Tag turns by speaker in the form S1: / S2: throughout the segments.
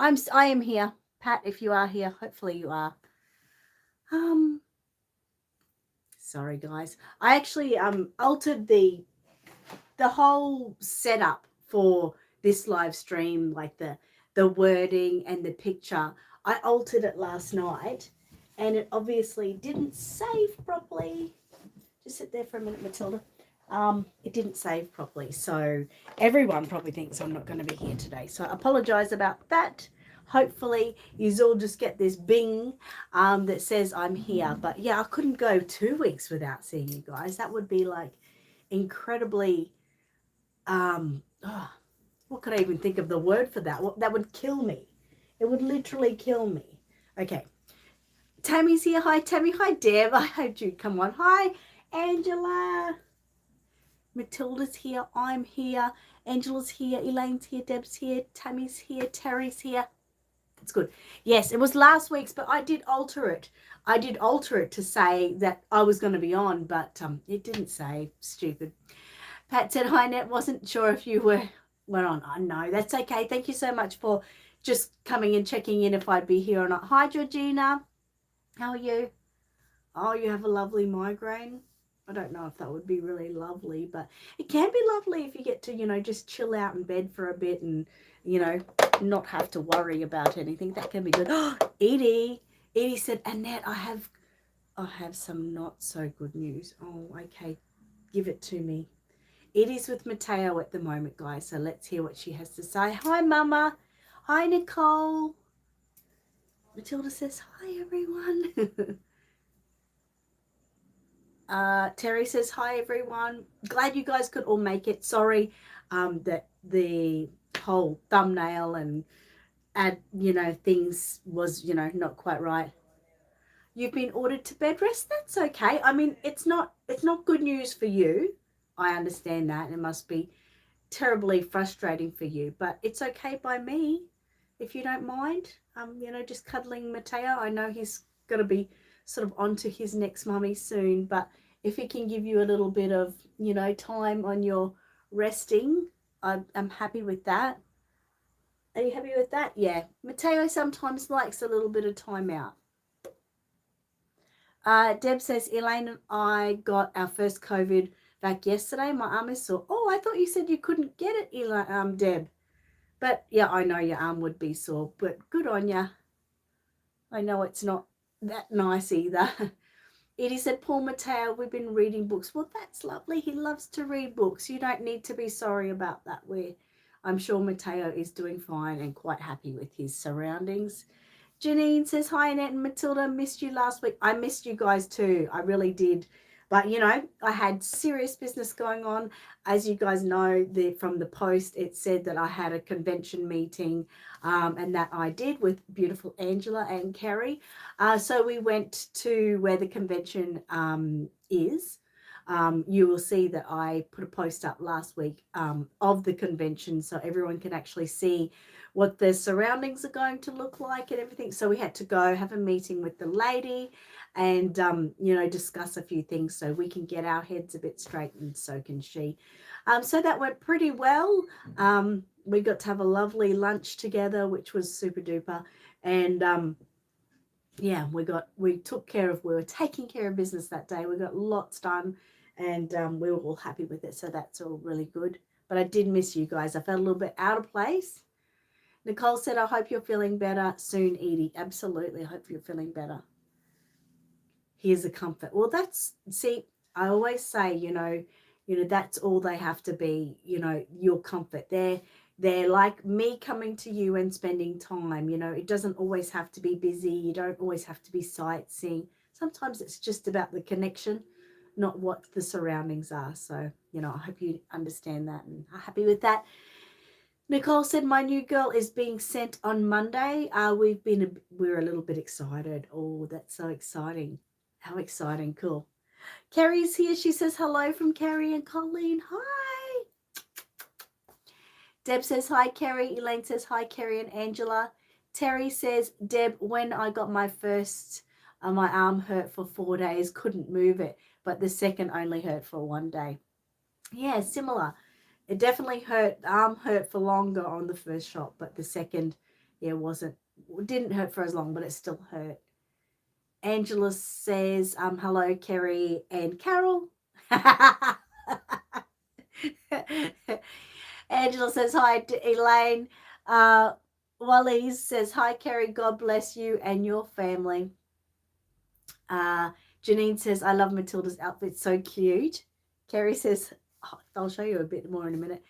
S1: I am here, Pat. If you are here, hopefully you are. Sorry guys. I actually altered the whole setup for this live stream, like the wording and the picture. I altered it last night, and it obviously didn't save properly. Just sit there for a minute, Matilda. It didn't save properly, so everyone probably thinks I'm not going to be here today. So I apologise about that. Hopefully, you all just get this bing that says I'm here. But yeah, I couldn't go 2 weeks without seeing you guys. That would be like incredibly. Oh, what could I even think of the word for that? That would kill me. It would literally kill me. Okay, Tammy's here. Hi, Tammy. Hi, Deb. I hope you come on. Hi, Angela. Matilda's here. I'm here. Angela's here. Elaine's here. Deb's here. Tammy's here. Terry's here. It's good. Yes, it was last week's, but I did alter it. I did alter it to say that I was going to be on, but it didn't say. Stupid. Pat said, hi, Annette. Wasn't sure if you were on. I know. That's okay. Thank you so much for just coming and checking in if I'd be here or not. Hi, Georgina. How are you? Oh, you have a lovely migraine. I don't know if that would be really lovely, but it can be lovely if you get to, just chill out in bed for a bit and, not have to worry about anything. That can be good. Oh, Edie said, Annette, I have some not so good news. Oh, okay. Give it to me. Edie's with Mateo at the moment, guys, so let's hear what she has to say. Hi, Mama. Hi, Nicole. Matilda says, hi, everyone. Terry says, hi, everyone. Glad you guys could all make it. Sorry that the whole thumbnail and things was, not quite right. You've been ordered to bed rest. That's okay. I mean, it's not good news for you. I understand that. It must be terribly frustrating for you, but it's okay by me if you don't mind. Just cuddling Mateo. I know he's got to be sort of onto his next mummy soon, but if he can give you a little bit of, time on your resting, I'm happy with that. Are you happy with that? Yeah. Mateo sometimes likes a little bit of time out. Deb says, Elaine and I got our first COVID back yesterday. My arm is sore. Oh, I thought you said you couldn't get it, Deb. But yeah, I know your arm would be sore, but good on ya. I know it's not that nice either. Edie said, Paul Mateo, we've been reading books. Well, that's lovely. He loves to read books. You don't need to be sorry about that. I'm sure Mateo is doing fine and quite happy with his surroundings. Janine says, hi, Annette and Matilda. Missed you last week. I missed you guys too. I really did. But, I had serious business going on. As you guys know, from the post, it said that I had a convention meeting and that I did with beautiful Angela and Kerry. So we went to where the convention is. You will see that I put a post up last week of the convention so everyone can actually see what the surroundings are going to look like and everything. So we had to go have a meeting with the lady and, discuss a few things so we can get our heads a bit straight, and so can she. So that went pretty well. We got to have a lovely lunch together, which was super duper. And yeah, we were taking care of business that day. We got lots done and we were all happy with it. So that's all really good. But I did miss you guys. I felt a little bit out of place. Nicole said, I hope you're feeling better soon, Edie. Absolutely. I hope you're feeling better. Here's a comfort. Well, I always say, that's all they have to be, your comfort. They're like me coming to you and spending time. It doesn't always have to be busy. You don't always have to be sightseeing. Sometimes it's just about the connection, not what the surroundings are. So, I hope you understand that and are happy with that. Nicole said, my new girl is being sent on Monday. We're a little bit excited. Oh, that's so exciting. How exciting. Cool. Carrie's here. She says hello from Carrie and Colleen. Hi. Deb says hi, Carrie. Elaine says hi, Carrie and Angela. Terry says, Deb, when I got my first, my arm hurt for 4 days, couldn't move it, but the second only hurt for 1 day. Yeah, similar. It definitely hurt. The arm hurt for longer on the first shot, but the second yeah, didn't hurt for as long, but it still hurt. Angela says, hello, Kerry and Carol. Angela says, hi, Elaine. Wally says, hi, Kerry. God bless you and your family. Janine says, I love Matilda's outfit. So cute. Kerry says, I'll show you a bit more in a minute.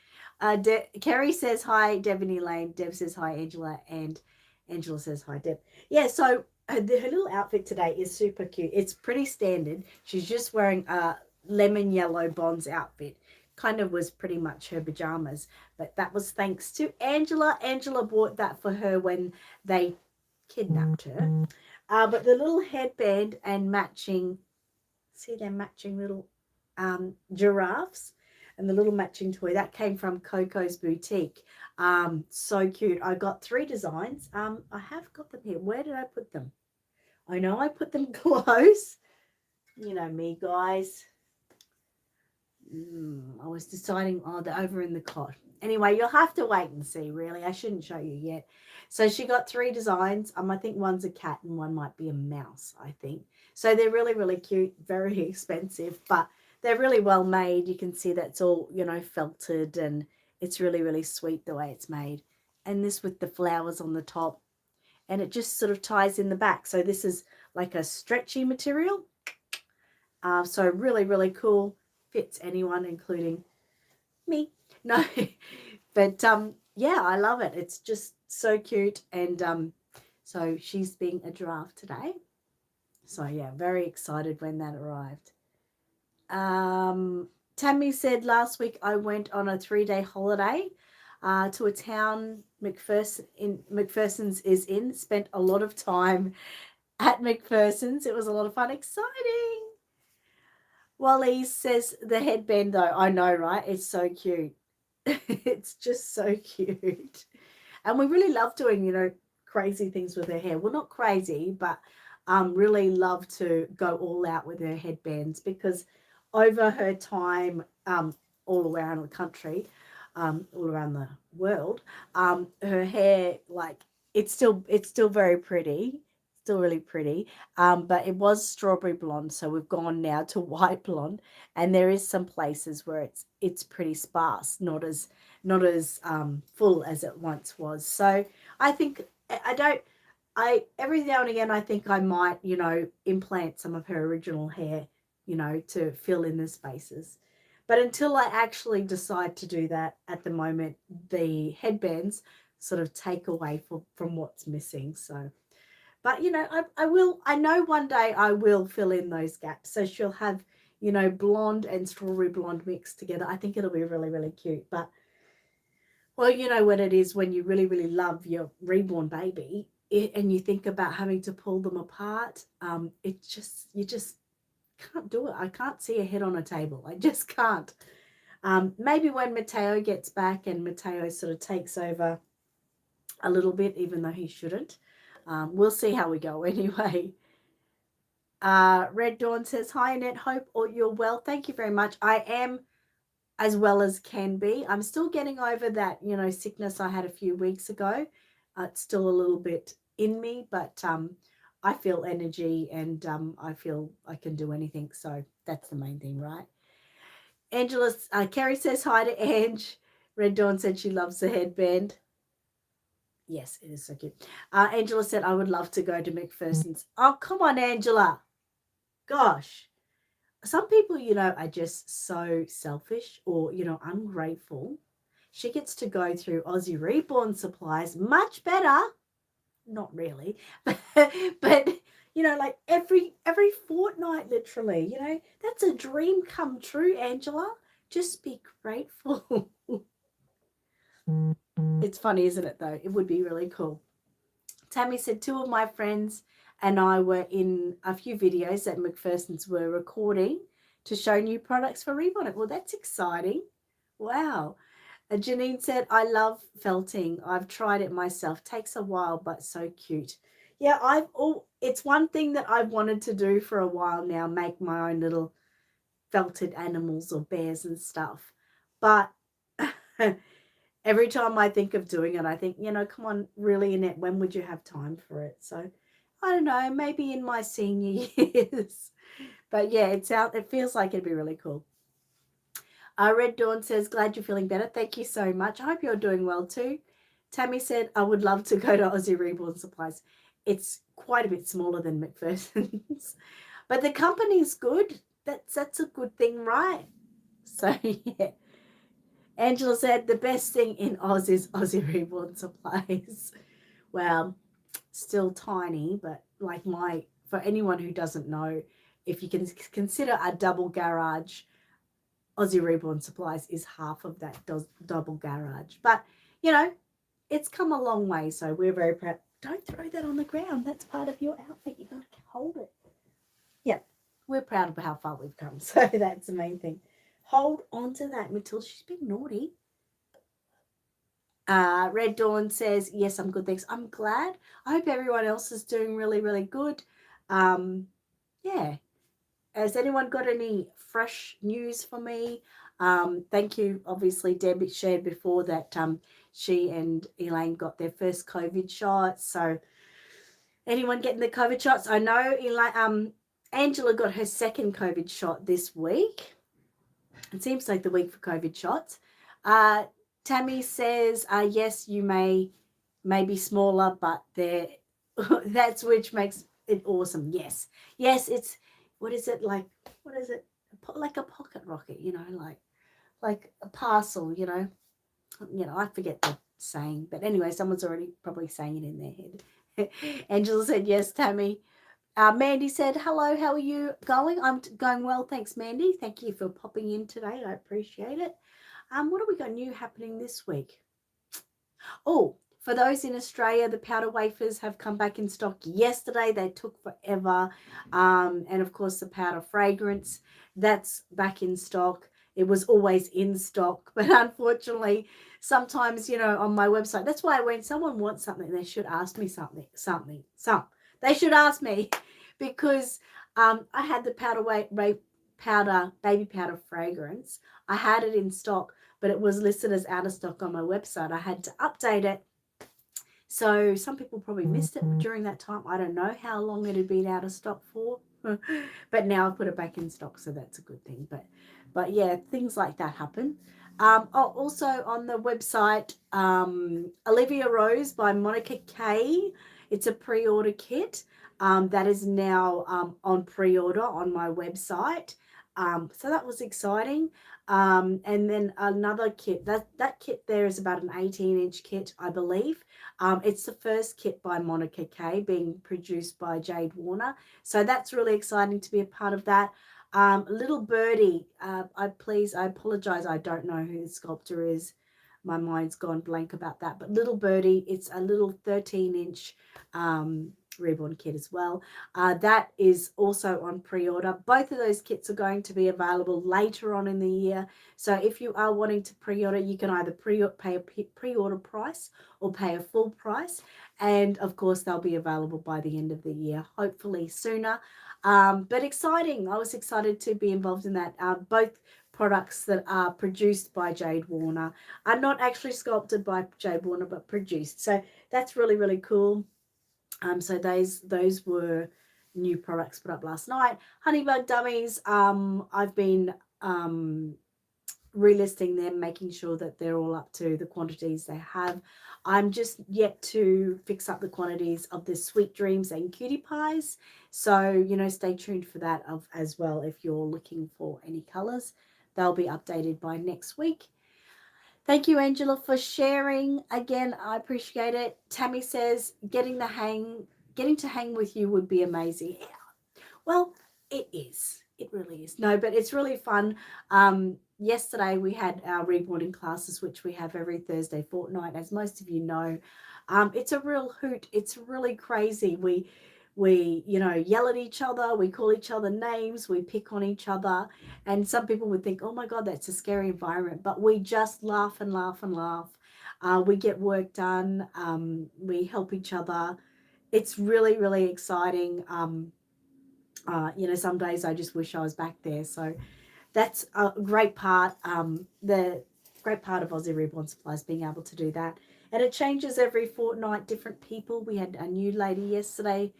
S1: Kerry says, hi, Deb and Elaine. Deb says, hi, Angela. And Angela says, hi, Deb. Yeah, so her little outfit today is super cute. It's pretty standard. She's just wearing a lemon yellow Bonds outfit. Kind of was pretty much her pajamas. But that was thanks to Angela. Angela bought that for her when they kidnapped her. But the little headband and matching, see they're matching little giraffes and the little matching toy, that came from Coco's Boutique. So cute. I got 3 designs. I have got them here. Where did I put them? I know I put them close. You know me, guys. I was deciding, they're over in the cot. Anyway, you'll have to wait and see, really. I shouldn't show you yet. So she got 3 designs. I think one's a cat and one might be a mouse, I think. So they're really, really cute, very expensive, but they're really well made. You can see that's all, felted, and it's really, really sweet the way it's made. And this with the flowers on the top, and it just sort of ties in the back. So this is like a stretchy material. So really, really cool. Fits anyone, including me. No, but yeah, I love it. It's just so cute. And so she's being a giraffe today. So yeah, very excited when that arrived. Tammy said last week I went on a 3-day holiday to a town McPherson's is in. Spent a lot of time at McPherson's. It was a lot of fun. Exciting. Wally says the headband, though. I know, right? It's so cute. It's just so cute. And we really love doing, crazy things with her hair. Well, not crazy, but really love to go all out with her headbands, because over her time all around the country, all around the world, her hair, like, it's still very pretty. Still really pretty, but it was strawberry blonde, so we've gone now to white blonde, and there is some places where it's pretty sparse, not as full as it once was. So I think I every now and again I think I might implant some of her original hair to fill in the spaces, but until I actually decide to do that, at the moment the headbands sort of take away from what's missing. So. But, I will, I know one day I will fill in those gaps. So she'll have, blonde and strawberry blonde mixed together. I think it'll be really, really cute. But, well, you know what it is when you really, really love your reborn baby and you think about having to pull them apart. You just can't do it. I can't see a head on a table. I just can't. Maybe when Mateo gets back and Mateo sort of takes over a little bit, even though he shouldn't. We'll see how we go anyway. Red Dawn says, hi, Annette. Hope you're well. Thank you very much. I am as well as can be. I'm still getting over that, sickness I had a few weeks ago. It's still a little bit in me, but I feel energy, and I feel I can do anything. So that's the main thing, right? Kerry says hi to Ange. Red Dawn said she loves the headband. Yes, it is so cute. Angela said, I would love to go to McPherson's. Oh, come on, Angela. Gosh. Some people, are just so selfish or, ungrateful. She gets to go through Aussie Reborn supplies much better. Not really. But like every fortnight, literally, that's a dream come true, Angela. Just be grateful. It's funny, isn't it, though? It would be really cool. Tammy said 2 of my friends and I were in a few videos that McPherson's were recording to show new products for Reborn. Well, that's exciting. Wow. Janine said, I love felting. I've tried it myself. Takes a while, but so cute. Yeah, it's one thing that I've wanted to do for a while now, make my own little felted animals or bears and stuff. But Every time I think of doing it, I think, come on, really, Annette, when would you have time for it? So I don't know, maybe in my senior years. But yeah, it feels like it'd be really cool. Red Dawn says, glad you're feeling better. Thank you so much. I hope you're doing well too. Tammy said, I would love to go to Aussie Reborn Supplies. It's quite a bit smaller than McPherson's, but the company's good. That's a good thing, right? So yeah. Angela said, the best thing in Oz is Aussie Reborn Supplies. Well, still tiny, but like for anyone who doesn't know, if you can consider a double garage, Aussie Reborn Supplies is half of that double garage. But, it's come a long way, so we're very proud. Don't throw that on the ground. That's part of your outfit. You've got to hold it. Yeah, we're proud of how far we've come, so that's the main thing. Hold on to that, Matilda. She's being naughty. Red Dawn says, yes, I'm good, thanks. I'm glad. I hope everyone else is doing really, really good. Yeah. Has anyone got any fresh news for me? Thank you. Obviously, Deb shared before that she and Elaine got their first COVID shots. So anyone getting the COVID shots? I know Angela got her second COVID shot this week. It seems like the week for COVID shots. Tammy says, yes, you may be smaller, but that's which makes it awesome. Yes. Yes, it's, what is it like? What is it? Like a pocket rocket, like a parcel, I forget the saying, but anyway, someone's already probably saying it in their head. Angela said, yes, Tammy. Mandy said, hello, how are you going? I'm going well, thanks, Mandy. Thank you for popping in today. I appreciate it. What have we got new happening this week? Oh, for those in Australia, the powder wafers have come back in stock yesterday. They took forever. And of course, the powder fragrance, that's back in stock. It was always in stock, but unfortunately, sometimes, on my website, that's why when someone wants something, they should ask me something. They should ask me because I had the baby powder fragrance. I had it in stock, but it was listed as out of stock on my website. I had to update it. So some people probably missed it during that time. I don't know how long it had been out of stock for, but now I've put it back in stock, so that's a good thing. But yeah, things like that happen. Also on the website, Olivia Rose by Monica Kay. It's a pre-order kit that is now on pre-order on my website. So that was exciting. And then another kit, that kit there is about an 18-inch kit, I believe. It's the first kit by Monica Kay being produced by Jade Warner. So that's really exciting to be a part of that. Little Birdie, I apologize, I don't know who the sculptor is. My mind's gone blank about that. But Little Birdie, it's a little 13-inch Reborn kit as well. That is also on pre-order. Both of those kits are going to be available later on in the year. So if you are wanting to pre-order, you can either pay a pre-order price or pay a full price. And of course, they'll be available by the end of the year, hopefully sooner. But exciting. I was excited to be involved in that. Both products that are produced by Jade Warner are not actually sculpted by Jade Warner, but produced. So that's really, really cool. So those were new products put up last night. Honeybug dummies, I've been relisting them, making sure that they're all up to the quantities they have. I'm just yet to fix up the quantities of the Sweet Dreams and Cutie Pies. So, stay tuned for that as well. If you're looking for any colors, they'll be updated by next week. Thank you, Angela, for sharing. Again, I appreciate it. Tammy says, getting to hang with you would be amazing. Well, it is. It really is. No, but it's really fun. Yesterday we had our reboarding classes, which we have every Thursday fortnight, as most of you know. It's a real hoot. It's really crazy. We yell at each other, we call each other names, we pick on each other, and some people would think, oh my God, that's a scary environment, but we just laugh and laugh and laugh. We get work done, we help each other. It's really, really exciting. Some days I just wish I was back there. So that's a great part. The great part of Aussie Reborn Supplies being able to do that. And it changes every fortnight, different people. We had a new lady yesterday.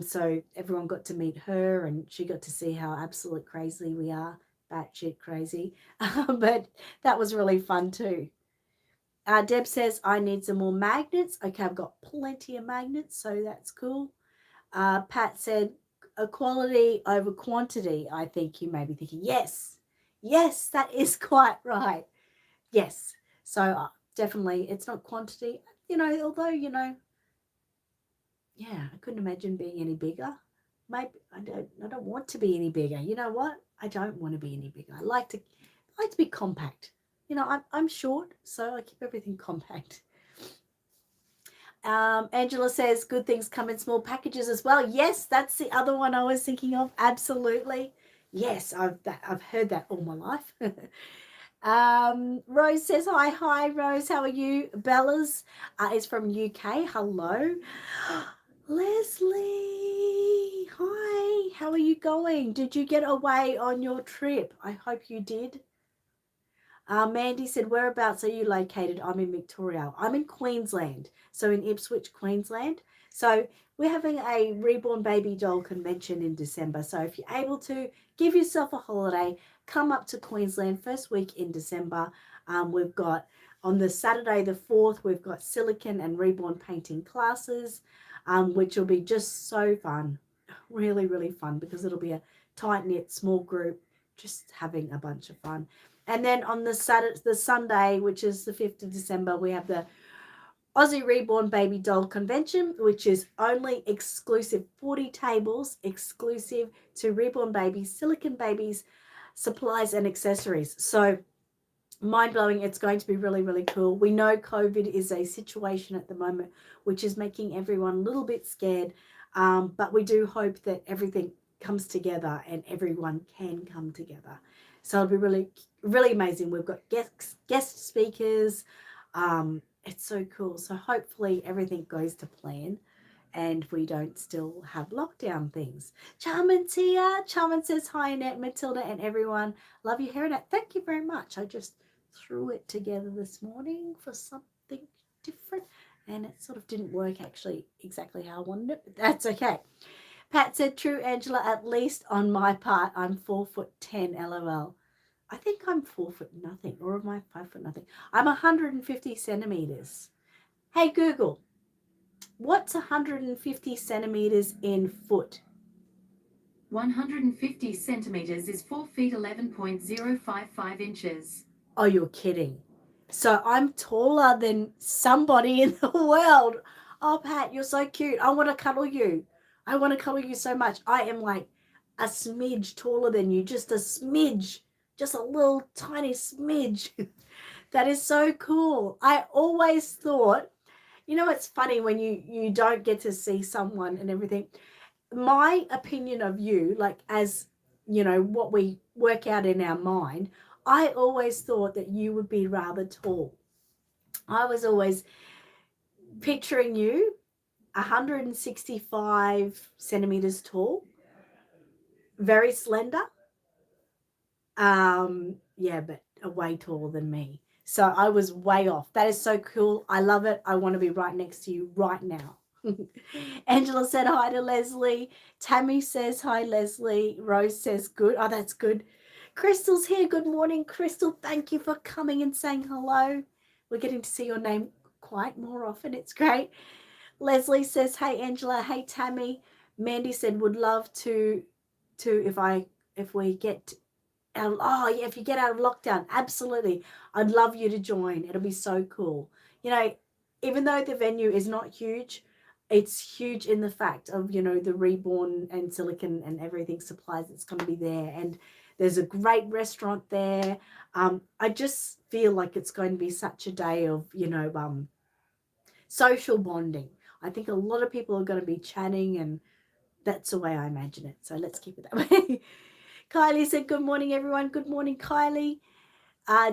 S1: So everyone got to meet her and she got to see how absolutely crazy we are, batshit crazy. But that was really fun too. Deb says, I need some more magnets. Okay, I've got plenty of magnets, so that's cool. Pat said, quality over quantity. I think you may be thinking, yes, yes, that is quite right. Yes. So definitely it's not quantity, although, yeah, I couldn't imagine being any bigger. Maybe I don't want to be any bigger. You know what? I don't want to be any bigger. I like to be compact. I'm short, so I keep everything compact. Angela says good things come in small packages as well. Yes, that's the other one I was thinking of. Absolutely. Yes, I've heard that all my life. Rose says hi Rose, how are you? Bella's is from UK. Hello. Leslie, hi, how are you going? Did you get away on your trip? I hope you did. Mandy said, whereabouts are you located? I'm in Victoria. I'm in Queensland, so in Ipswich, Queensland. So we're having a Reborn Baby Doll convention in December. So if you're able to, give yourself a holiday, come up to Queensland first week in December. We've got on the Saturday the 4th, we've got silicon and reborn painting classes, which will be just so fun. Really, really fun because it'll be a tight-knit small group just having a bunch of fun. And then on the Sunday, which is the 5th of December, we have the Aussie Reborn Baby Doll Convention, which is only exclusive 40 tables, exclusive to Reborn Babies, Silicon Babies, supplies and accessories. So mind-blowing. It's going to be really, really cool. We know COVID is a situation at the moment which is making everyone a little bit scared, but we do hope that everything comes together and everyone can come together. So it'll be really, really amazing. We've got guest speakers. It's so cool. So hopefully everything goes to plan and we don't still have lockdown things. Charmin's here. Charmin says hi, Annette, Matilda, and everyone. Love your hair, Annette. Thank you very much. I just threw it together this morning for something different and it sort of didn't work actually exactly how I wanted it, but that's okay. Pat said, true, Angela, at least on my part, I'm 4'10", LOL. I think I'm 4 foot nothing, or am I 5 foot nothing? I'm 150 centimeters. Hey, Google, what's 150 centimeters in foot?
S2: 150 centimeters is 4 feet 11.055 inches.
S1: Oh, you're kidding. So I'm taller than somebody in the world. Oh, Pat, you're so cute. I want to cuddle you. I want to cuddle you so much. I am like a smidge taller than you, just a smidge, just a little tiny smidge. That is so cool. I always thought, it's funny when you don't get to see someone and everything. My opinion of you, like as what we work out in our mind, I always thought that you would be rather tall. I was always picturing you 165 centimeters tall, very slender. Yeah, but way taller than me. So I was way off. That is so cool. I love it. I want to be right next to you right now. Angela said hi to Leslie. Tammy says hi, Leslie. Rose says good. Oh, that's good. Crystal's here. Good morning, Crystal. Thank you for coming and saying hello. We're getting to see your name quite more often. It's great. Leslie says, hey, Angela. Hey, Tammy. Mandy said, would love to if we get out. Oh, yeah, if you get out of lockdown, absolutely. I'd love you to join. It'll be so cool. Even though the venue is not huge, it's huge in the fact of, the Reborn and Silicon and everything supplies that's going to be there. And there's a great restaurant there. I just feel like it's going to be such a day of, social bonding. I think a lot of people are going to be chatting and that's the way I imagine it. So let's keep it that way. Kylie said, good morning, everyone. Good morning, Kylie.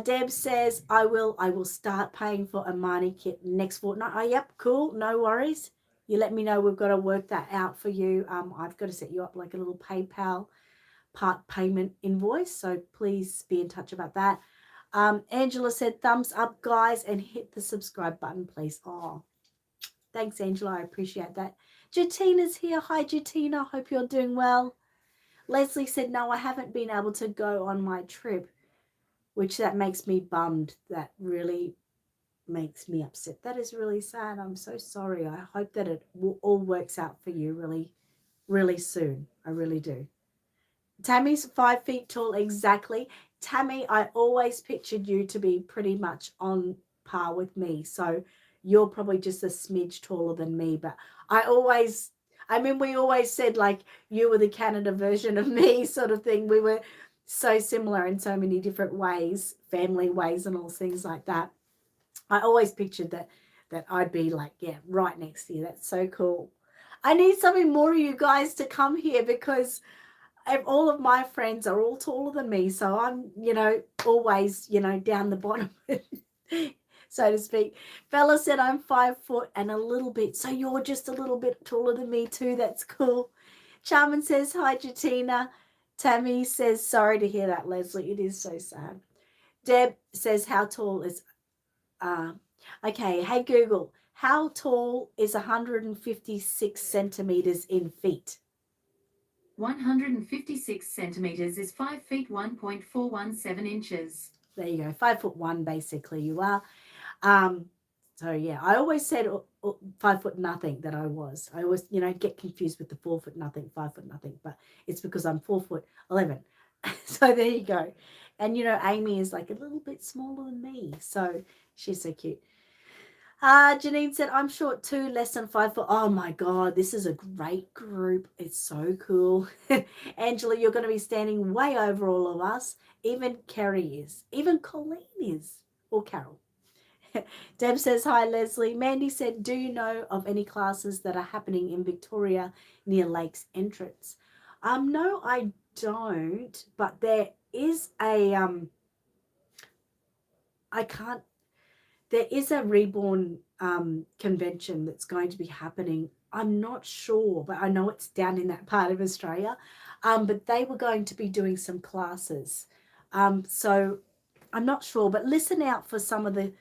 S1: Deb says, I will start paying for a Marnie kit next fortnight. Oh, yep, cool. No worries. You let me know. We've got to work that out for you. I've got to set you up like a little PayPal part payment invoice. So please be in touch about that. Angela said, thumbs up, guys, and hit the subscribe button, please. Oh, thanks, Angela. I appreciate that. Jatina's here. Hi, Jatina. Hope you're doing well. Leslie said, no, I haven't been able to go on my trip, which that makes me bummed. That really makes me upset. That is really sad. I'm so sorry. I hope that it all works out for you really, really soon. I really do. Tammy's 5 feet tall, exactly. Tammy, I always pictured you to be pretty much on par with me. So you're probably just a smidge taller than me. But we always said like you were the Canada version of me sort of thing. We were so similar in so many different ways, family ways and all things like that. I always pictured that I'd be like, yeah, right next to you. That's so cool. I need something more of you guys to come here because all of my friends are all taller than me, so I'm, always, down the bottom, so to speak. Bella said I'm 5 foot and a little bit, so you're just a little bit taller than me too. That's cool. Charmin says hi, Jatina. Tammy says sorry to hear that, Leslie. It is so sad. Deb says how tall is okay, hey Google, how tall is 156 centimeters in feet?
S2: 156 centimeters is 5 feet 1.417 inches.
S1: There you go, 5'1" basically you are. So yeah, I always said 5 foot nothing that I was. I always, get confused with the 4 foot nothing, 5 foot nothing, but it's because I'm 4'11". So there you go. And Amy is like a little bit smaller than me, so she's so cute. Janine said, I'm short too, less than 5 foot. Oh my God, this is a great group. It's so cool. Angela, you're going to be standing way over all of us. Even Kerry is. Even Colleen is. Or Carol. Deb says, hi, Leslie. Mandy said, do you know of any classes that are happening in Victoria near Lakes Entrance? No, I don't. But there is there is a Reborn convention that's going to be happening. I'm not sure, but I know it's down in that part of Australia. But they were going to be doing some classes. So I'm not sure, but listen out for some of the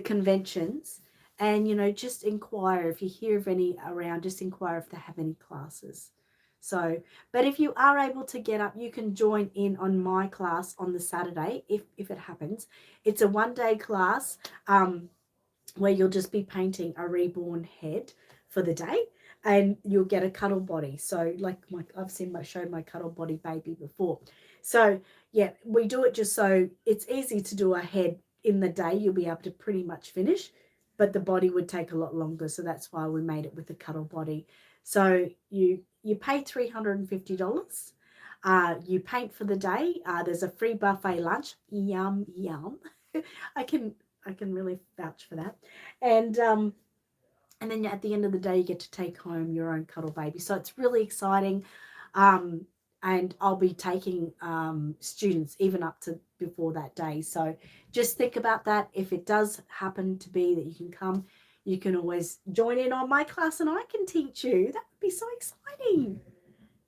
S1: conventions and, just inquire if you hear of any around, just inquire if they have any classes. So, but if you are able to get up, you can join in on my class on the Saturday if it happens. It's a 1-day class where you'll just be painting a reborn head for the day and you'll get a cuddle body. So like I've showed my cuddle body baby before. So yeah, we do it just so it's easy to do a head in the day. You'll be able to pretty much finish, but the body would take a lot longer. So that's why we made it with the cuddle body. So you pay $350. You paint for the day. There's a free buffet lunch. Yum, yum. I can really vouch for that. And then at the end of the day, you get to take home your own cuddle baby. So it's really exciting. And I'll be taking students even up to before that day. So just think about that. If it does happen to be that you can come, you can always join in on my class and I can teach you. That would be so exciting.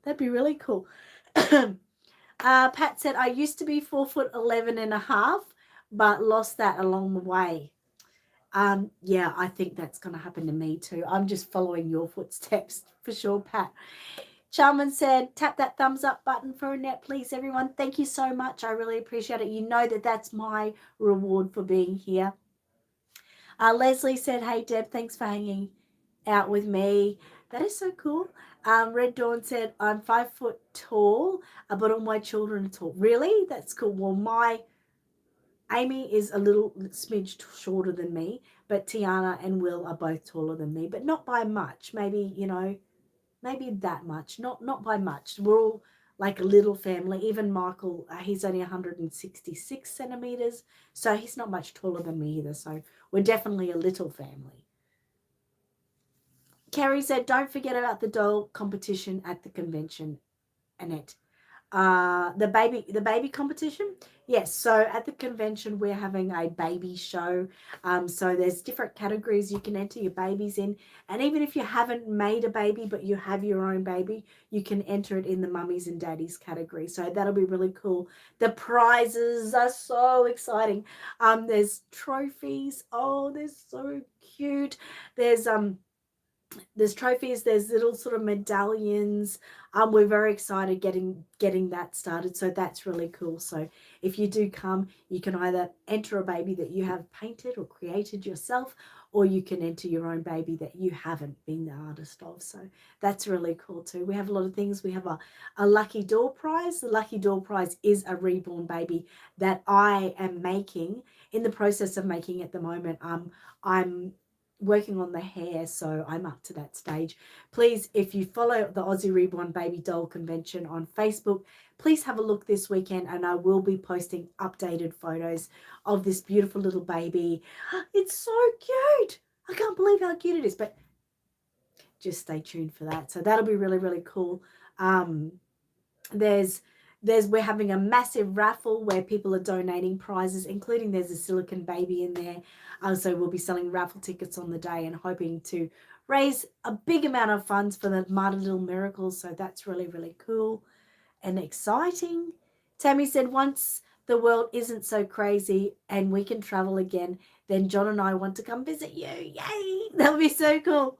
S1: That'd be really cool. Pat said, I used to be 4'11.5", but lost that along the way. Yeah, I think that's going to happen to me too. I'm just following your footsteps for sure, Pat. Charmin said, tap that thumbs up button for Annette, please, everyone. Thank you so much. I really appreciate it. You know that's my reward for being here. Leslie said, hey, Deb, thanks for hanging out with me. That is so cool. Red Dawn said, I'm 5 foot tall, but all my children are tall. Really? That's cool. Well, my Amy is a little smidge shorter than me, but Tiana and Will are both taller than me, but not by much. Maybe, maybe that much, not by much. We're all like a little family. Even Michael, he's only 166 centimeters, so he's not much taller than me either. So we're definitely a little family. Carrie said, don't forget about the doll competition at the convention, Annette. the baby competition. Yes, so at the convention we're having a baby show. So there's different categories you can enter your babies in, and even if you haven't made a baby but you have your own baby, you can enter it in the mummies and daddies category. So that'll be really cool. The prizes are so exciting. There's trophies. Oh, they're so cute. There's trophies, there's little sort of medallions. We're very excited getting that started, so that's really cool. So if you do come, you can either enter a baby that you have painted or created yourself, or you can enter your own baby that you haven't been the artist of. So that's really cool too. We have a lot of things. We have a lucky door prize. The lucky door prize is a reborn baby that I am making, in the process of making at the moment. I'm working on the hair, so I'm up to that stage. Please, if you follow the Aussie Reborn Baby Doll Convention on Facebook, please have a look this weekend, and I will be posting updated photos of this beautiful little baby. It's so cute. I can't believe how cute it is, but just stay tuned for that. So that'll be really, really cool. There's we're having a massive raffle where people are donating prizes, including there's a silicone baby in there. So we'll be selling raffle tickets on the day and hoping to raise a big amount of funds for the Martyr Little Miracles. So that's really, really cool and exciting. Tammy said, once the world isn't so crazy and we can travel again, then John and I want to come visit you. Yay! That'll be so cool.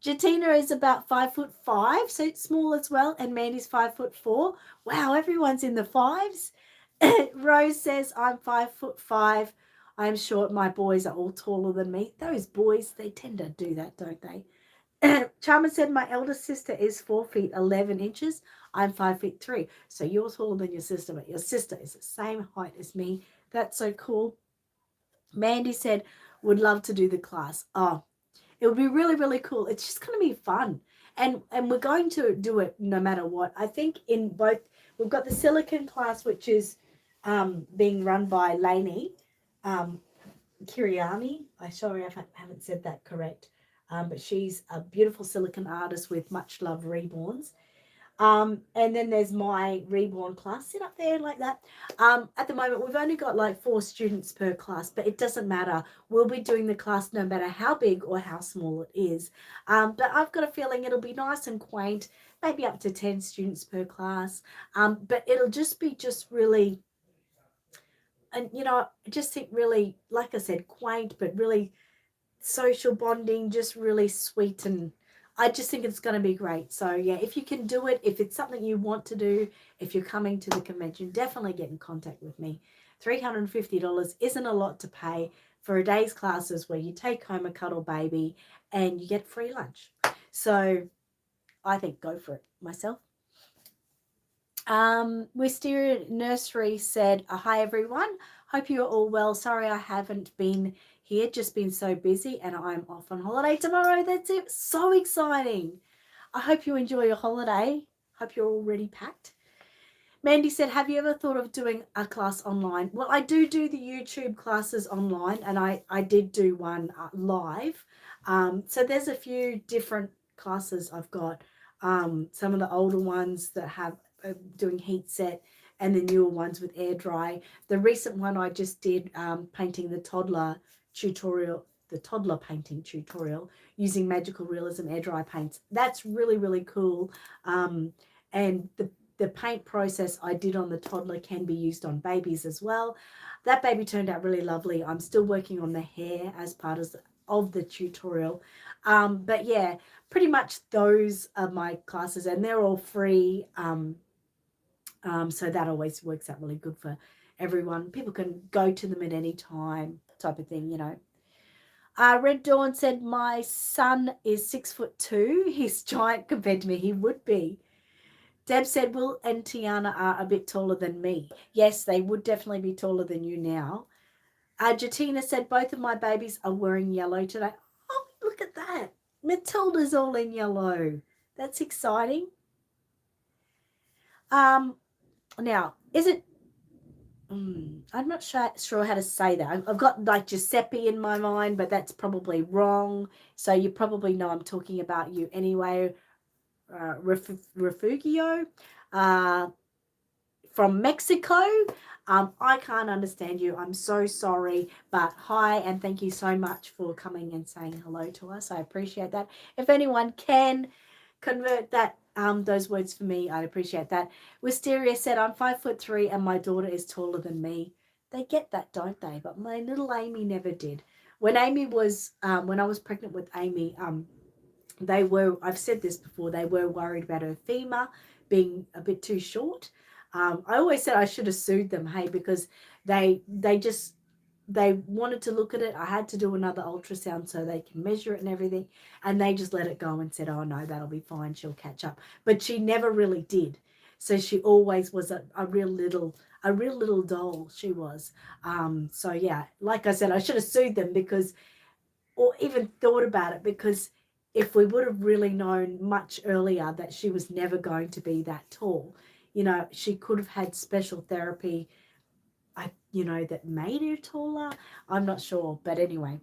S1: Jatina is about 5'5", so it's small as well, and Mandy's 5'4". Wow, everyone's in the fives. Rose says, I'm 5'5". I'm short. My boys are all taller than me. Those boys, they tend to do that, don't they? Charmer said, my eldest sister is 4 feet 11 inches. I'm 5'3". So you're taller than your sister, but your sister is the same height as me. That's so cool. Mandy said, would love to do the class. Oh, it would be really, really cool. It's just going to be fun. And we're going to do it no matter what. I think in both, we've got the silicon class, which is being run by Lainey Kiriani. I'm sorry if I haven't said that correct. But she's a beautiful silicon artist with Much Love Reborns. And then there's my Reborn class. Sit up there like that. At the moment, we've only got like 4 students per class, but it doesn't matter. We'll be doing the class no matter how big or how small it is. But I've got a feeling it'll be nice and quaint, maybe up to 10 students per class. But it'll just be really, and I just think really, like I said, quaint, but really social bonding, just really sweet, and I just think it's going to be great. So yeah, if you can do it, if it's something you want to do, if you're coming to the convention, definitely get in contact with me. $350 isn't a lot to pay for a day's classes where you take home a cuddle baby and you get free lunch. So I think go for it myself. Wisteria Nursery said, hi everyone, hope you're all well. Sorry I haven't been here, just been so busy, and I'm off on holiday tomorrow. That's it. So exciting. I hope you enjoy your holiday. Hope you're already packed. Mandy said, have you ever thought of doing a class online? Well, I do the YouTube classes online, and I did do one live. So there's a few different classes I've got. Some of the older ones that have doing heat set, and the newer ones with air dry. The recent one I just did, painting the toddler painting tutorial using magical realism air dry paints. That's really, really cool. And the paint process I did on the toddler can be used on babies as well. That baby turned out really lovely. I'm still working on the hair as part of the tutorial. But yeah, pretty much those are my classes, and they're all free. So that always works out really good for everyone. People can go to them at any time, type of thing, Red Dawn said, my son is 6'2". He's giant compared to me. He would be. Deb said, Will and Tiana are a bit taller than me. Yes, they would definitely be taller than you now. Jatina said, both of my babies are wearing yellow today. Oh, look at that. Matilda's all in yellow. That's exciting. Now, is it, I'm not sure how to say that. I've got like Giuseppe in my mind, but that's probably wrong. So you probably know I'm talking about you anyway. Refugio. from Mexico. I can't understand you. I'm so sorry, but hi, and thank you so much for coming and saying hello to us. I appreciate that. If anyone can convert that those words for me, I'd appreciate that. Wisteria said, I'm 5'3" and my daughter is taller than me. They get that, don't they? But my little Amy never did. When Amy was when I was pregnant with Amy, they were, I've said this before, they were worried about her femur being a bit too short. I always said I should have sued them, hey, because they wanted to look at it. I had to do another ultrasound so they can measure it and everything, and they just let it go and said, oh no, that'll be fine, she'll catch up. But she never really did. So she always was a real little doll, she was. So yeah, like I said, I should have sued them, because, or even thought about it, because if we would have really known much earlier that she was never going to be that tall, she could have had special therapy, that made her taller. I'm not sure, but anyway.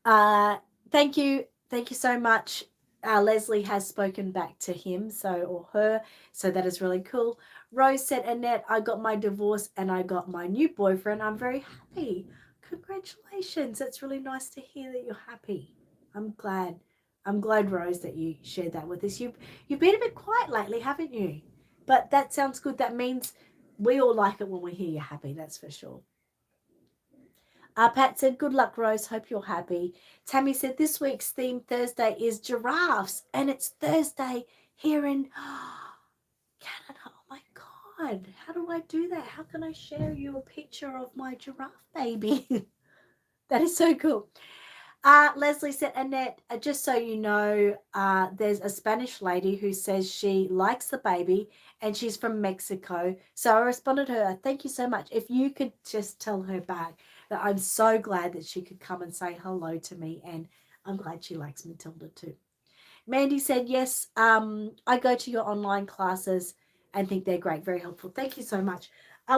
S1: Thank you so much. Leslie has spoken back to him, or her, so that is really cool. Rose said, Annette, I got my divorce and I got my new boyfriend. I'm very happy. Congratulations. That's really nice to hear that you're happy. I'm glad, Rose, that you shared that with us. You've been a bit quiet lately, haven't you? But that sounds good. That means we all like it when we hear you're happy, that's for sure. Pat said, good luck, Rose. Hope you're happy. Tammy said, this week's theme Thursday is giraffes, and it's Thursday here in Canada. Oh, my God. How do I do that? How can I share you a picture of my giraffe baby? That is so cool. Leslie said, Annette, just so you know, there's a Spanish lady who says she likes the baby and she's from Mexico. So I responded to her, thank you so much. If you could just tell her back that I'm so glad that she could come and say hello to me, and I'm glad she likes Matilda too. Mandy said, yes, I go to your online classes and think they're great, very helpful. Thank you so much.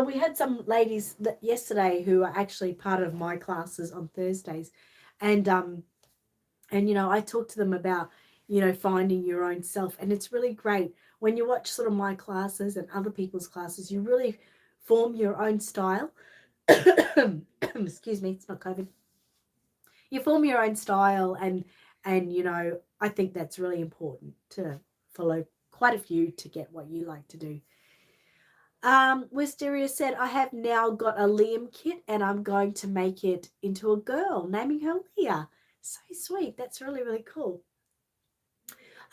S1: We had some ladies yesterday who are actually part of my classes on Thursdays. And I talk to them about, finding your own self. And it's really great when you watch sort of my classes and other people's classes, you really form your own style. Excuse me, it's not COVID. You form your own style, and I think that's really important to follow quite a few to get what you like to do. Wisteria said, I have now got a Liam kit and I'm going to make it into a girl, naming her Leah. So sweet. That's really, really cool.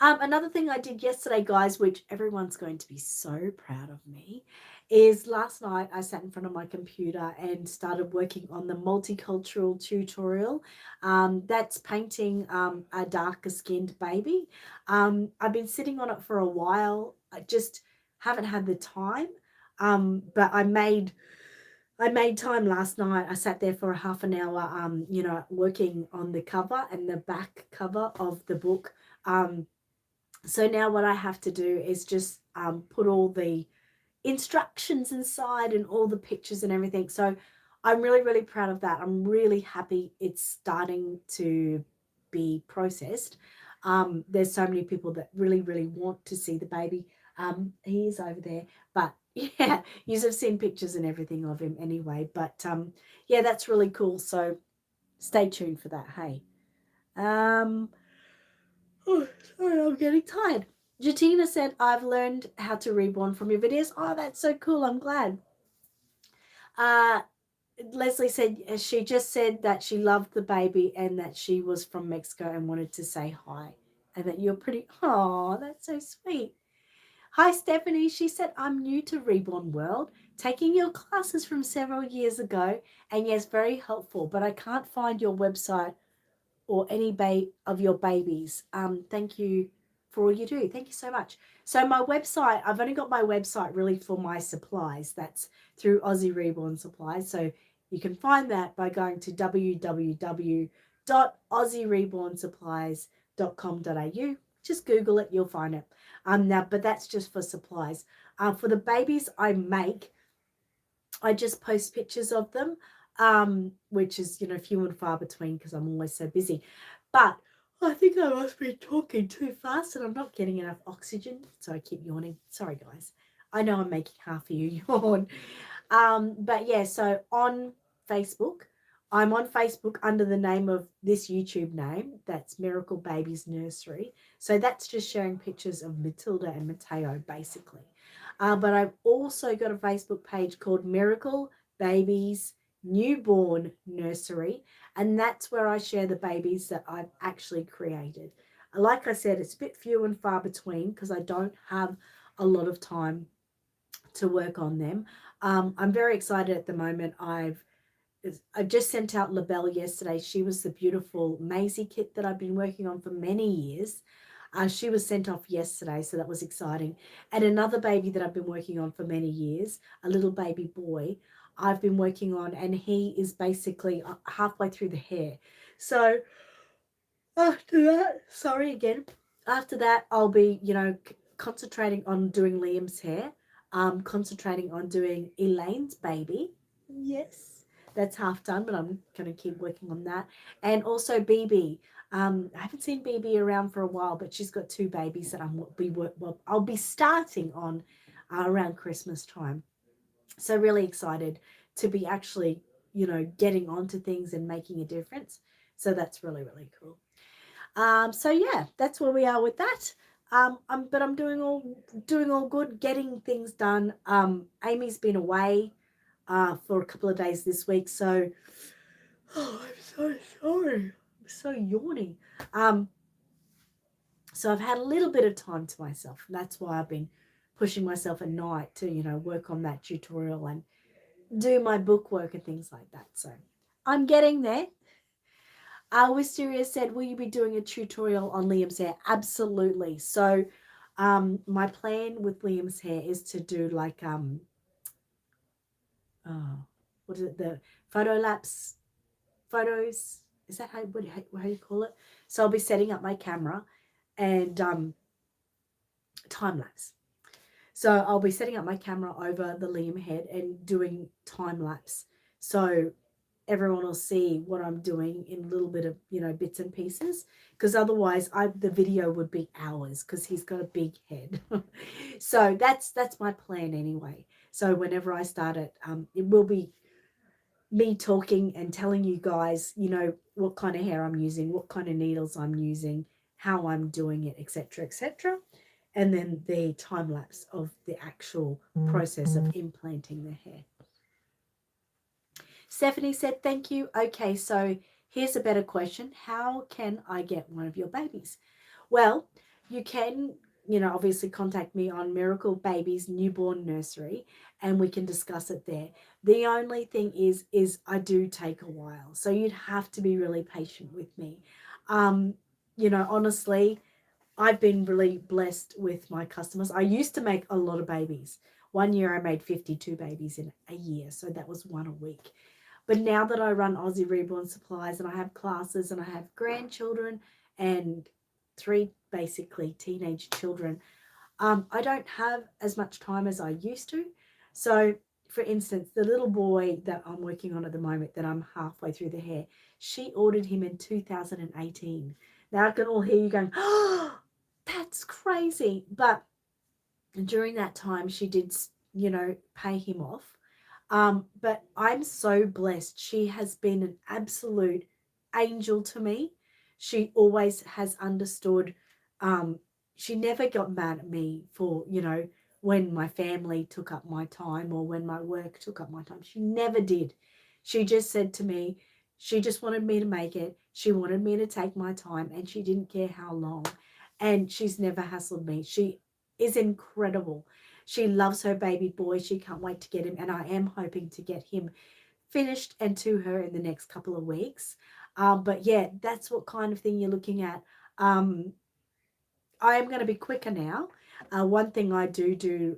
S1: Another thing I did yesterday, guys, which everyone's going to be so proud of me, is last night I sat in front of my computer and started working on the multicultural tutorial. That's painting a darker skinned baby. I've been sitting on it for a while. I just haven't had the time. But I made time last night. I sat there for a half an hour, working on the cover and the back cover of the book. So now what I have to do is just put all the instructions inside and all the pictures and everything. So I'm really, really proud of that. I'm really happy it's starting to be processed. There's so many people that really, really want to see the baby. He is over there, but yeah, you have seen pictures and everything of him anyway. But yeah, that's really cool. So stay tuned for that. Hey. Oh, sorry, I'm getting tired. Jatina said, I've learned how to reborn from your videos. Oh, that's so cool. I'm glad. Leslie said she just said that she loved the baby and that she was from Mexico and wanted to say hi. And that you're pretty, oh, that's so sweet. Hi, Stephanie. She said, I'm new to Reborn World, taking your classes from several years ago. And yes, very helpful, but I can't find your website or any of your babies. Thank you for all you do. Thank you so much. So my website, I've only got my website really for my supplies. That's through Aussie Reborn Supplies. So you can find that by going to www.aussierebornsupplies.com.au. Just Google it, you'll find it. But that's just for supplies. For the babies I make, I just post pictures of them, which is, few and far between because I'm always so busy. But I think I must be talking too fast and I'm not getting enough oxygen, so I keep yawning. Sorry, guys. I know I'm making half of you yawn. But yeah, so on Facebook, I'm on Facebook under the name of this YouTube name. That's Miracle Babies Nursery. So that's just sharing pictures of Matilda and Mateo, basically. But I've also got a Facebook page called Miracle Babies Newborn Nursery, and that's where I share the babies that I've actually created. Like I said, it's a bit few and far between because I don't have a lot of time to work on them. I'm very excited at the moment. I've just sent out LaBelle yesterday. She was the beautiful Maisie kit that I've been working on for many years. She was sent off yesterday, so that was exciting. And another baby that I've been working on for many years, a little baby boy, I've been working on, and he is basically halfway through the hair. So after that, sorry again. After that, I'll be, concentrating on doing Liam's hair, concentrating on doing Elaine's baby. Yes, that's half done, but I'm going to keep working on that. And also BB. I haven't seen BB around for a while, but she's got two babies that I'll be starting on around Christmas time. So really excited to be actually, getting onto things and making a difference. So that's really, really cool. So yeah, that's where we are with that. But I'm doing all good, getting things done. Amy's been away for a couple of days this week, so I'm so sorry. I'm so yawning. Um, so I've had a little bit of time to myself, and that's why I've been pushing myself at night to work on that tutorial and do my book work and things like that. So I'm getting there. Wisteria said, will you be doing a tutorial on Liam's hair? Absolutely. So my plan with Liam's hair is to do like, oh, what is it? The photo lapse photos. Is that how you call it? So I'll be setting up my camera and time lapse. So I'll be setting up my camera over the Liam head and doing time lapse. So everyone will see what I'm doing in a little bit of, bits and pieces, because otherwise the video would be hours because he's got a big head. So that's my plan anyway. So whenever I start it, it will be me talking and telling you guys, what kind of hair I'm using, what kind of needles I'm using, how I'm doing it, etc., etc. And then the time lapse of the actual process of implanting the hair. Stephanie said, thank you. Okay, so here's a better question. How can I get one of your babies? Well, you can, obviously contact me on Miracle Babies Newborn Nursery and we can discuss it there. The only thing is I do take a while. So you'd have to be really patient with me. Honestly, I've been really blessed with my customers. I used to make a lot of babies. One year I made 52 babies in a year. So that was one a week. But now that I run Aussie Reborn Supplies and I have classes and I have grandchildren and 3 basically teenage children, I don't have as much time as I used to. So, for instance, the little boy that I'm working on at the moment that I'm halfway through the hair, she ordered him in 2018. Now I can all hear you going, oh, that's crazy. But during that time, she did, pay him off. But I'm so blessed. She has been an absolute angel to me. She always has understood. She never got mad at me for, when my family took up my time or when my work took up my time. She never did. She just said to me, she just wanted me to make it. She wanted me to take my time and she didn't care how long. And she's never hassled me. She is incredible. She loves her baby boy. She can't wait to get him. And I am hoping to get him finished and to her in the next couple of weeks. But yeah, that's what kind of thing you're looking at. I am going to be quicker now. One thing I do,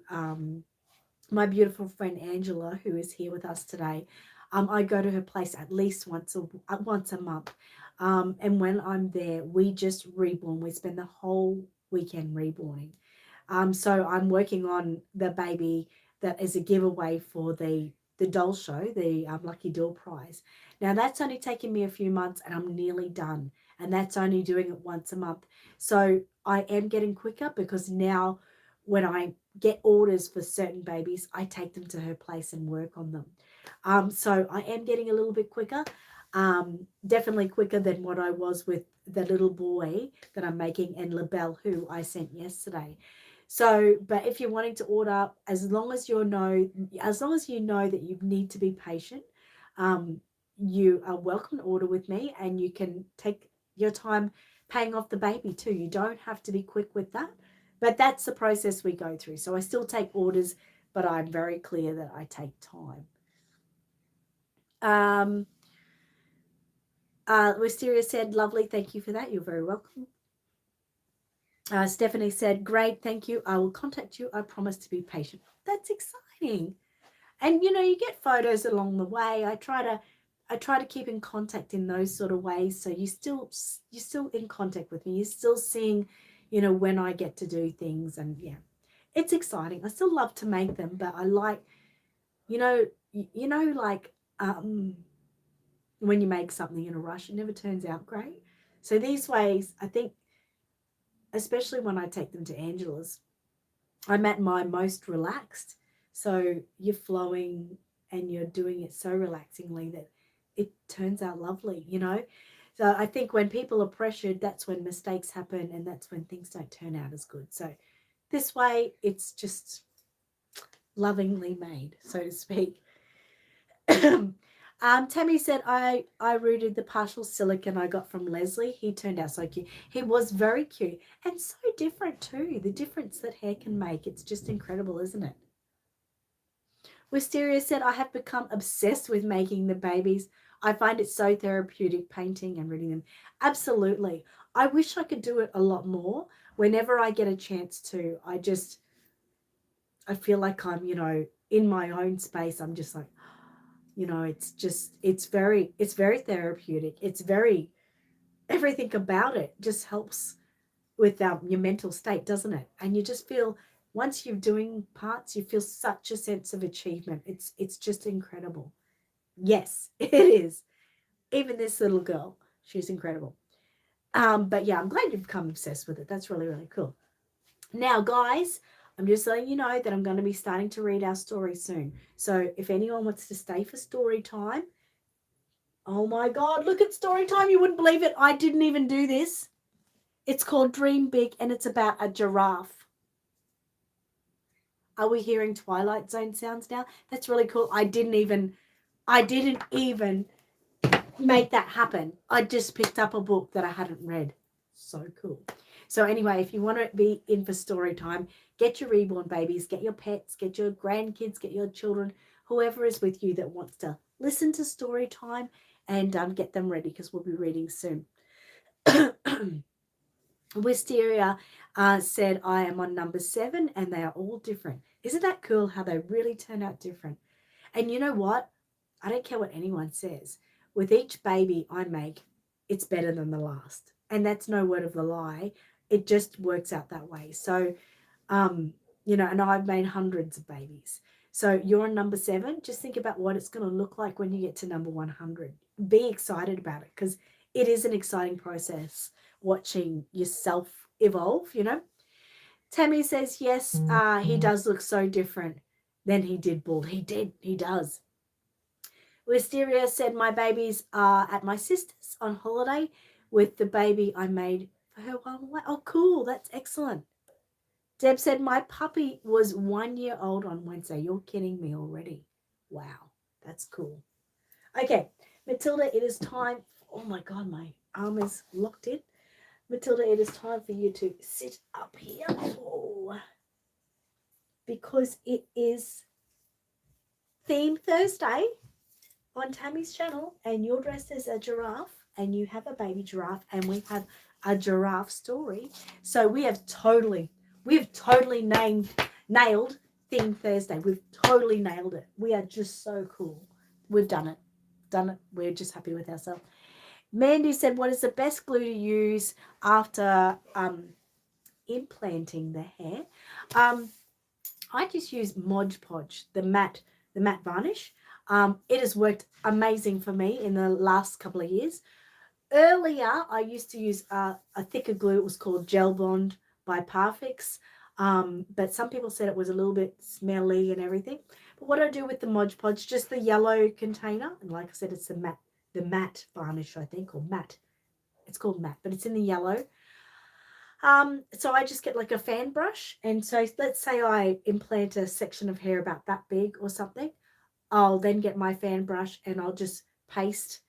S1: my beautiful friend Angela, who is here with us today, I go to her place at least once a month. And when I'm there, we just reborn. We spend the whole weekend reborning. So I'm working on the baby that is a giveaway for the doll show, the Lucky Doll Prize. Now that's only taken me a few months and I'm nearly done. And that's only doing it once a month. So I am getting quicker because now when I get orders for certain babies, I take them to her place and work on them. So I am getting a little bit quicker, definitely quicker than what I was with the little boy that I'm making and LaBelle, who I sent yesterday. So, but if you're wanting to order, as long as you know that you need to be patient, you are welcome to order with me, and you can take your time paying off the baby too. You don't have to be quick with that, but that's the process we go through. So I still take orders, but I'm very clear that I take time. Wisteria said, lovely, thank you for that. You're very welcome. Stephanie said, great, thank you. I will contact you. I promise to be patient. That's exciting. And you get photos along the way. I try to keep in contact in those sort of ways. So you're still in contact with me. You're still seeing, when I get to do things, and yeah, it's exciting. I still love to make them, but I like, like when you make something in a rush, it never turns out great. So these ways, I think, especially when I take them to Angela's, I'm at my most relaxed. So you're flowing and you're doing it so relaxingly that it turns out lovely, So I think when people are pressured, that's when mistakes happen, and that's when things don't turn out as good. So this way, it's just lovingly made, so to speak. Tammy said, I rooted the partial silicone I got from Leslie. He turned out so cute. He was very cute and so different too. The difference that hair can make. It's just incredible, isn't it? Wisteria said, I have become obsessed with making the babies. I find it so therapeutic, painting and reading them. Absolutely. I wish I could do it a lot more. Whenever I get a chance to, I feel like I'm, in my own space. I'm just like, it's very therapeutic. It's very, everything about it just helps with your mental state, doesn't it? And you just feel, once you're doing parts, you feel such a sense of achievement. It's just incredible. Yes, it is. Even this little girl, she's incredible. But yeah, I'm glad you've become obsessed with it. That's really, really cool. Now, guys, I'm just letting you know that I'm going to be starting to read our story soon. So if anyone wants to stay for story time, oh my God, look at story time. You wouldn't believe it. I didn't even do this. It's called Dream Big, and it's about a giraffe. Are we hearing Twilight Zone sounds now? That's really cool. I didn't even make that happen. I just picked up a book that I hadn't read. So cool. So anyway, if you want to be in for story time, get your reborn babies, get your pets, get your grandkids, get your children, whoever is with you that wants to listen to story time, and get them ready, because we'll be reading soon. Wisteria said, I am on number 7 and they are all different. Isn't that cool how they really turn out different? And you know what? I don't care what anyone says. With each baby I make, it's better than the last. And that's no word of the lie. It just works out that way. So, and I've made hundreds of babies. So you're on number 7. Just think about what it's going to look like when you get to number 100. Be excited about it, because it is an exciting process watching yourself evolve, Tammy says, yes, he does look so different than he did bald. He does. Wisteria said, my babies are at my sister's on holiday with the baby I made for her while away. Oh, cool. That's excellent. Deb said, my puppy was 1 year old on Wednesday. You're kidding me already. Wow, that's cool. Okay, Matilda, it is time. Oh, my God, my arm is locked in. Matilda, it is time for you to sit up here. Oh, because it is Theme Thursday on Tammy's channel, and you're dressed as a giraffe, and you have a baby giraffe, and we have a giraffe story. So we have totally nailed Theme Thursday. We've totally nailed it. We are just so cool. We've done it. We're just happy with ourselves. Mandy said, what is the best glue to use after implanting the hair? I just use Mod Podge, the matte varnish. It has worked amazing for me in the last couple of years. Earlier, I used to use a thicker glue. It was called Gel Bond by Parfix. But some people said it was a little bit smelly and everything. But what I do with the Mod Podge, just the yellow container, and like I said, it's the matte varnish, I think, or matte. It's called matte, but it's in the yellow. So I just get like a fan brush, and so let's say I implant a section of hair about that big or something. I'll then get my fan brush and I'll just paste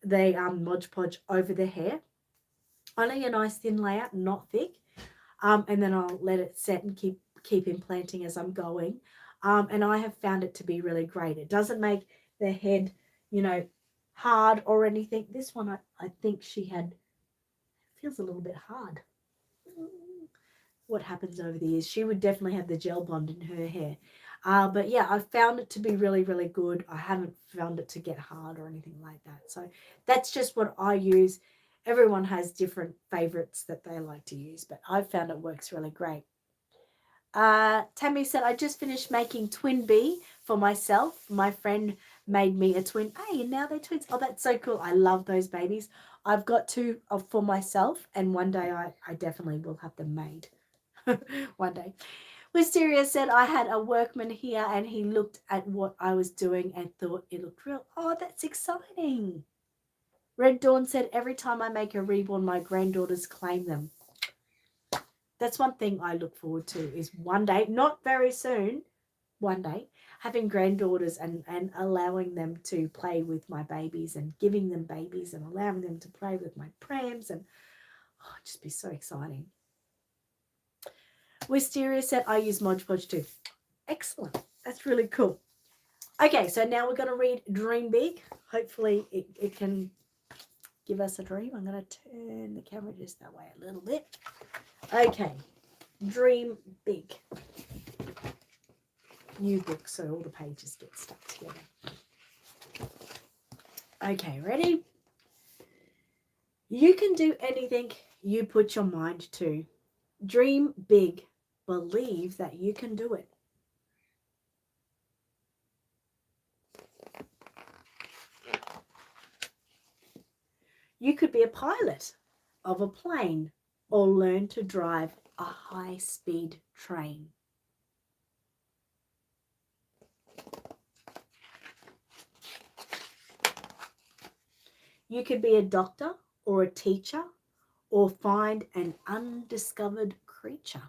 S1: the Mod Podge over the hair. Only a nice thin layer, not thick. And then I'll let it set and keep implanting as I'm going. And I have found it to be really great. It doesn't make the head, hard or anything. This one, I think she had, feels a little bit hard. What happens over the years? She would definitely have the gel bond in her hair. But yeah, I found it to be really, really good. I haven't found it to get hard or anything like that. So that's just what I use. Everyone has different favorites that they like to use, but I've found it works really great. Tammy said, I just finished making twin B for myself. My friend made me a twin A and now they're twins. Oh, that's so cool. I love those babies. I've got two for myself, and one day I definitely will have them made. One day. Wisteria said, I had a workman here and he looked at what I was doing and thought it looked real. Oh, that's exciting. Red Dawn said, every time I make a reborn, my granddaughters claim them. That's one thing I look forward to, is one day, not very soon, one day, having granddaughters and allowing them to play with my babies and giving them babies and allowing them to play with my prams, and it'd just be so exciting. Wisteria said, I use Mod Podge too. Excellent. That's really cool. Okay, so now we're going to read Dream Big. Hopefully it can give us a dream. I'm going to turn the camera just that way a little bit. Okay, Dream Big. New book, so all the pages get stuck together. Okay, ready? You can do anything you put your mind to. Dream big. Believe that you can do it. You could be a pilot of a plane or learn to drive a high-speed train. You could be a doctor or a teacher or find an undiscovered creature.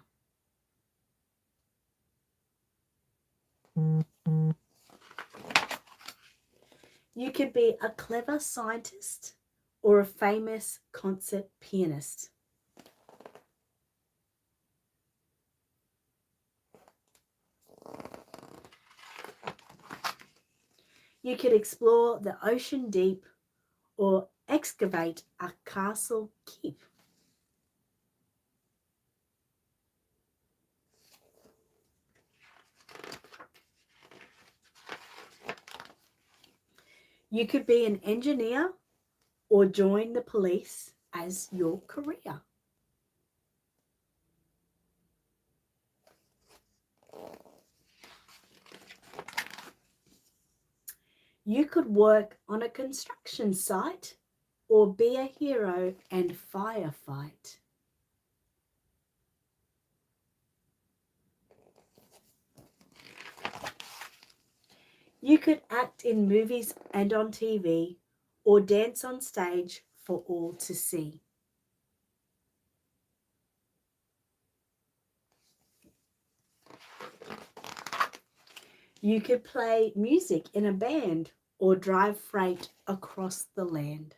S1: You could be a clever scientist or a famous concert pianist. You could explore the ocean deep or excavate a castle keep. You could be an engineer or join the police as your career. You could work on a construction site or be a hero and firefight. You could act in movies and on TV or dance on stage for all to see. You could play music in a band or drive freight across the land.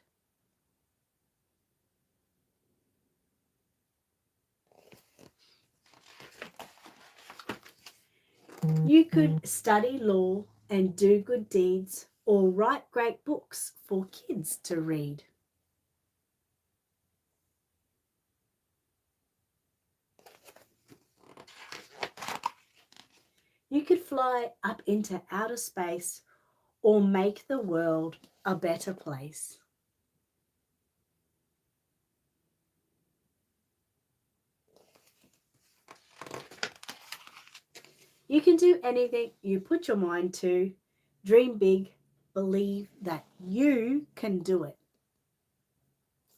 S1: You could study law and do good deeds or write great books for kids to read. You could fly up into outer space or make the world a better place. You can do anything you put your mind to. Dream big. Believe that you can do it.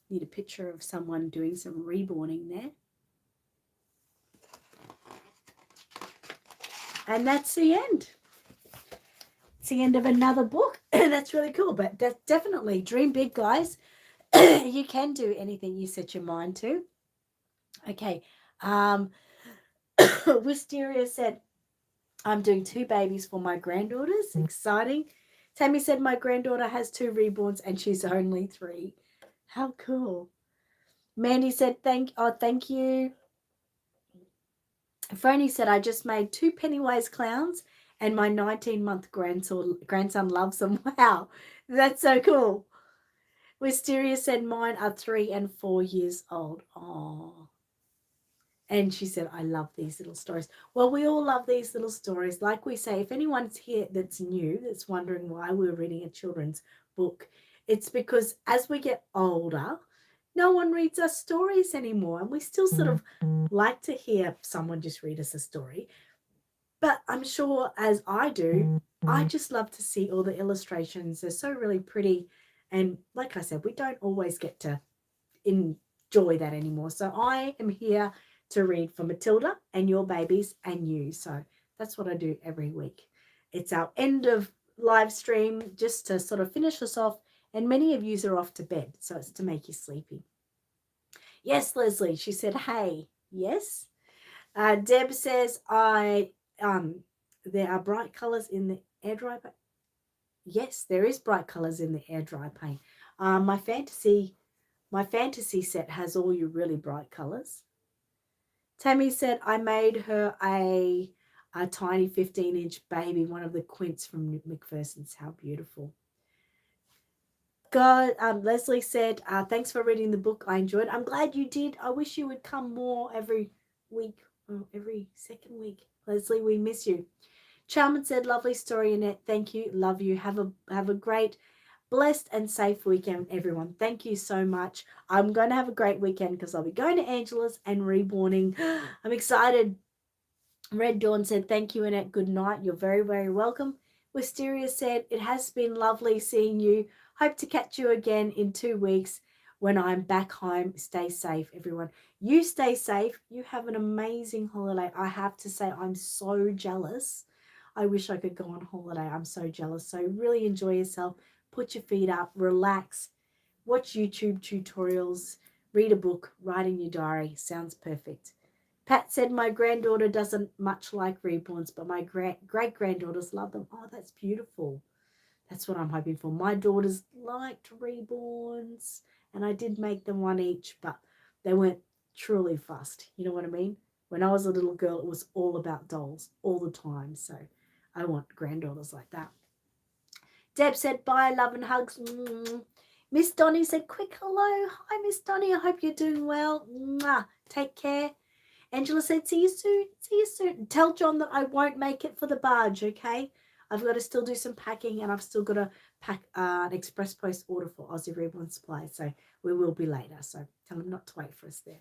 S1: Need a picture of someone doing some reborning there. And that's the end. It's the end of another book. That's really cool. But definitely dream big, guys. You can do anything you set your mind to. Okay. Wisteria said, I'm doing 2 babies for my granddaughters. Exciting. Tammy said, my granddaughter has 2 reborns and she's only 3. How cool. Mandy said, thank you. Franny said, I just made 2 Pennywise clowns and my 19-month grandson loves them. Wow, that's so cool. Wisteria said, mine are 3 and 4 years old. Oh. And she said, I love these little stories. Well, we all love these little stories. Like we say, if anyone's here that's new, that's wondering why we're reading a children's book, it's because as we get older, no one reads us stories anymore. And we still sort of like to hear someone just read us a story. But I'm sure, as I do, I just love to see all the illustrations. They're so really pretty. And like I said, we don't always get to enjoy that anymore. So I am here to read for Matilda and your babies and you. So that's what I do every week. It's our end of live stream just to sort of finish us off. And many of you are off to bed. So it's to make you sleepy. Yes, Leslie. She said, hey. Yes. Deb says, there are bright colours in the air dry paint. Yes, there is bright colours in the air dry paint. My fantasy set has all your really bright colours. Tammy said, I made her a tiny 15-inch baby, one of the quints from McPherson's. How beautiful. God, Leslie said, thanks for reading the book. I enjoyed it. I'm glad you did. I wish you would come more every week, every second week. Leslie, we miss you. Charmin said, lovely story, Annette. Thank you. Love you. Have a great, blessed and safe weekend, everyone. Thank you so much. I'm going to have a great weekend because I'll be going to Angela's and reborning. I'm excited. Red Dawn said, thank you, Annette. Good night. You're very, very welcome. Wisteria said, it has been lovely seeing you. Hope to catch you again in 2 weeks when I'm back home. Stay safe, everyone. You stay safe. You have an amazing holiday. I have to say, I'm so jealous. I wish I could go on holiday. I'm so jealous. So really enjoy yourself. Put your feet up, relax, watch YouTube tutorials, read a book, write in your diary. Sounds perfect. Pat said, my granddaughter doesn't much like reborns, but my great-granddaughters love them. Oh, that's beautiful. That's what I'm hoping for. My daughters liked reborns, and I did make them one each, but they weren't truly fussed. You know what I mean? When I was a little girl, it was all about dolls all the time. So I want granddaughters like that. Deb said, bye, love and hugs. Miss Donnie said, quick hello. Hi, Miss Donnie. I hope you're doing well. Take care. Angela said, see you soon. See you soon. Tell John that I won't make it for the barge, okay? I've got to still do some packing, and I've still got to pack an express post order for Aussie Reborn Supply. So we will be later. So tell him not to wait for us there.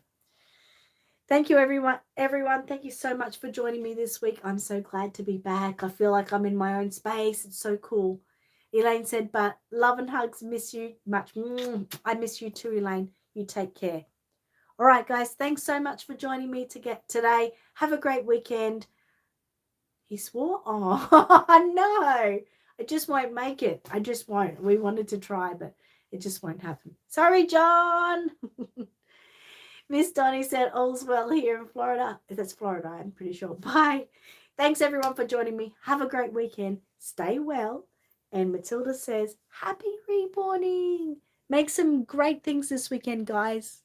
S1: Thank you, everyone. Thank you so much for joining me this week. I'm so glad to be back. I feel like I'm in my own space. It's so cool. Elaine said, but love and hugs. Miss you much. I miss you too, Elaine. You take care. All right, guys. Thanks so much for joining me today. Have a great weekend. He swore? Oh, no. I just won't make it. I just won't. We wanted to try, but it just won't happen. Sorry, John. Miss Donnie said, all's well here in Florida. That's Florida, I'm pretty sure. Bye. Thanks, everyone, for joining me. Have a great weekend. Stay well. And Matilda says, happy reborning. Make some great things this weekend, guys.